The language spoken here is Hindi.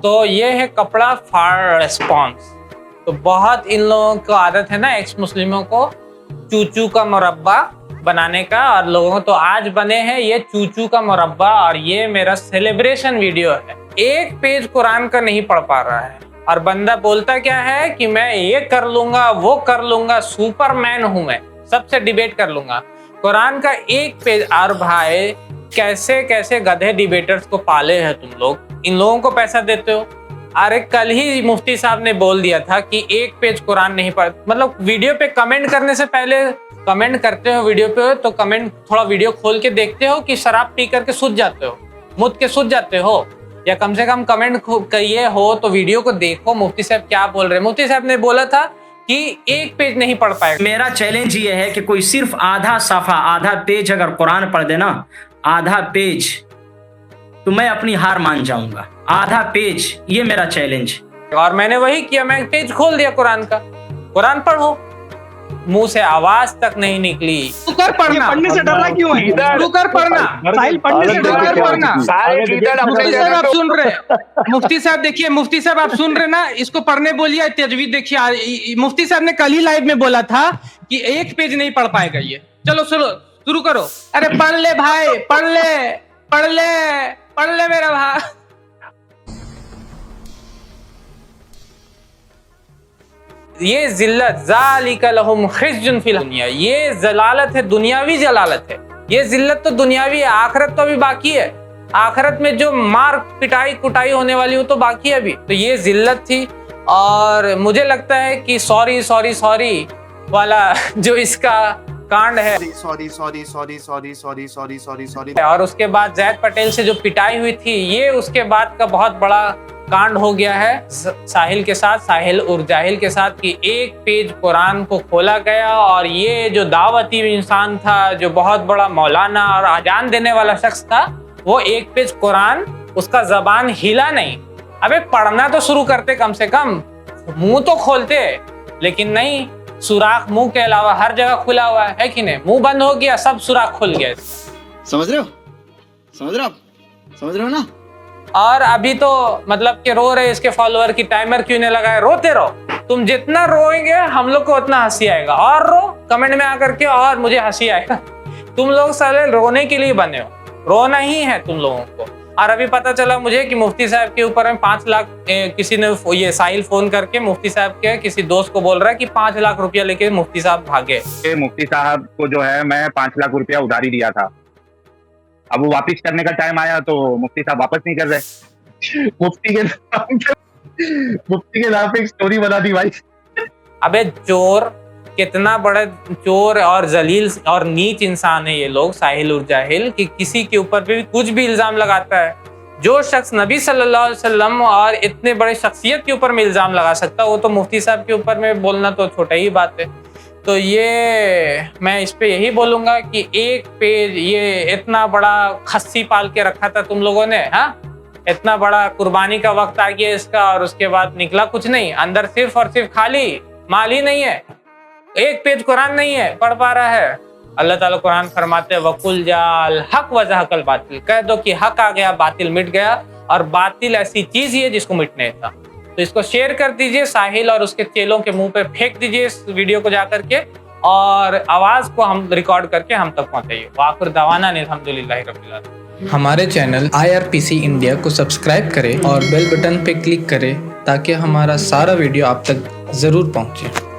तो ये है कपड़ा फॉर रेस्पॉन्स। तो बहुत इन लोगों को आदत है ना, एक्स मुस्लिमों को चूचू का मुरब्बा बनाने का, और लोगों तो आज बने हैं ये चूचू का मुरब्बा। और ये मेरा सेलिब्रेशन वीडियो है। एक पेज कुरान का नहीं पढ़ पा रहा है और बंदा बोलता क्या है कि मैं ये कर लूंगा, वो कर लूंगा, सुपरमैन हूं मैं, सबसे डिबेट कर लूंगा। कुरान का एक पेज। और भाई कैसे कैसे गधे डिबेटर्स को पाले हैं तुम लोग, इन लोगों को पैसा देते हो। अरे कल ही मुफ्ती साहब ने बोल दिया था कि एक पेज कुरान नहीं पढ़, मतलब वीडियो पे कमेंट करने से पहले कमेंट करते हो वीडियो पे तो कमेंट थोड़ा वीडियो खोल के देखते हो कि शराब पी करके सूझ जाते हो, मुद के सूझ जाते हो, या कम से कम कमेंट किए हो तो वीडियो को देखो मुफ्ती साहब क्या बोल रहे हैं। मुफ्ती साहब ने बोला था कि एक पेज नहीं पढ़ पाएगा। मेरा चैलेंज ये है कि कोई सिर्फ आधा सफा, आधा पेज अगर कुरान पढ़ देना, आधा पेज, तो मैं अपनी हार मान जाऊंगा। आधा पेज, ये मेरा चैलेंज। और मैंने वही किया, मैं पेज खोल दिया कुरान का, कुरान पढ़ो। मुंह से आवाज तक नहीं निकली। तू कर पढ़ना, पढ़ने से डरना क्यों है? तू कर पढ़ना, साहिल पढ़ने से डरना पढ़ना। मुफ्ती साहब आप सुन रहे, मुफ्ती साहब देखिए, मुफ्ती साहब आप सुन रहे ना, इसको पढ़ने बोलिए, तजवीज देखिए। मुफ्ती साहब ने कल ही लाइव में बोला था कि एक पेज नहीं पढ़ पाएगा ये। चलो शुरू करो। अरे पढ़ ले भाई, पढ़ ले, पढ़ ले, पढ़ ले मेरा भाई। ये जिल्लत ज़ालिका लहुम खिज़्युन फिल दुनिया, ये जलालत है, दुनियावी जलालत है। ये जिल्लत तो दुनियावी है, आखिरत तो अभी बाकी है। आखिरत में जो मार पिटाई कुटाई होने वाली हो तो बाकी है अभी। तो ये जिल्लत थी। और मुझे लगता है कि सॉरी सॉरी सॉरी वाला जो इसका कांड है, सॉरी, और उसके बाद जैद पटेल से जो पिटाई हुई थी, ये उसके बाद का बहुत बड़ा कांड हो गया है साहिल के साथ, साहिल उर्फ जाहिल के साथ, कि एक पेज कुरान को खोला गया। और ये जो दावती इंसान था, जो बहुत बड़ा मौलाना और अजान देने वाला शख्स था, वो एक पेज कुरान, उसका जबान हिला नहीं। अबे पढ़ना तो शुरू करते, कम से कम मुंह तो खोलते, लेकिन नहीं, सुराख मुंह के अलावा हर जगह खुला हुआ है कि नहीं? मुंह बंद हो गया, सब सुराख खुल गया। समझ रहे हो, समझ रहे हो ना? और अभी तो मतलब कि रो रहे, इसके फॉलोअर की टाइमर क्यों नहीं लगाए? रोते रहो, तुम जितना रोएंगे हम लोग को उतना हंसी आएगा। और रो कमेंट में आकर के, और मुझे हंसी आएगा। तुम लोग साले रोने के लिए बने हो, रोना ही है तुम लोगों को। और अभी पता चला मुझे कि मुफ्ती साहब के ऊपर में 5 लाख, किसी ने ये साहिल फोन करके मुफ्ती साहब के किसी दोस्त को बोल रहा है कि 5 लाख रुपया लेके मुफ्ती साहब भागे। मुफ्ती साहब को जो है मैं 5 लाख रुपया उधारी दिया था, अब वो वापिस करने का टाइम आया तो मुफ्ती साहब वापस नहीं कर रहे। मुफ्ती के नाम पे एक स्टोरी बना दी भाई। अबे चोर, कितना बड़ा चोर और जलील और नीच इंसान है ये लोग, साहिल और जाहिल, कि किसी के ऊपर भी कुछ भी इल्जाम लगाता है। जो शख्स नबी सल्लल्लाहु अलैहि वसल्लम और इतने बड़े शख्सियत के ऊपर में इल्जाम लगा सकता है, वो तो मुफ्ती साहब के ऊपर में बोलना तो छोटा ही बात है। तो ये मैं इस पे यही बोलूंगा कि एक पेज, ये इतना बड़ा खस्सी पाल के रखा था तुम लोगों ने, हाँ, इतना बड़ा कुर्बानी का वक्त आ गया इसका, और उसके बाद निकला कुछ नहीं, अंदर सिर्फ और सिर्फ खाली माल ही नहीं है, एक पेज कुरान नहीं है, पढ़ पा रहा है। अल्लाह ताला कुरान फरमाते हैं वकुल जाल हक वज़हकल बातिल, कह दो कि हक आ गया, बातिल मिट गया। और बातिल ऐसी चीज ही है जिसको मिटने था। तो इसको शेयर कर दीजिए, साहिल और उसके चेलों के मुंह पे फेंक दीजिए इस वीडियो को जा करके, और आवाज को हम रिकॉर्ड करके हम तक पहुंचाइए। वाखिर दवाना अल्हम्दुलिल्लाहि रब्बिल आलमीन। हमारे चैनल IRPC इंडिया को सब्सक्राइब करें और बेल बटन पे क्लिक करें ताकि हमारा सारा वीडियो आप तक जरूर पहुंचे।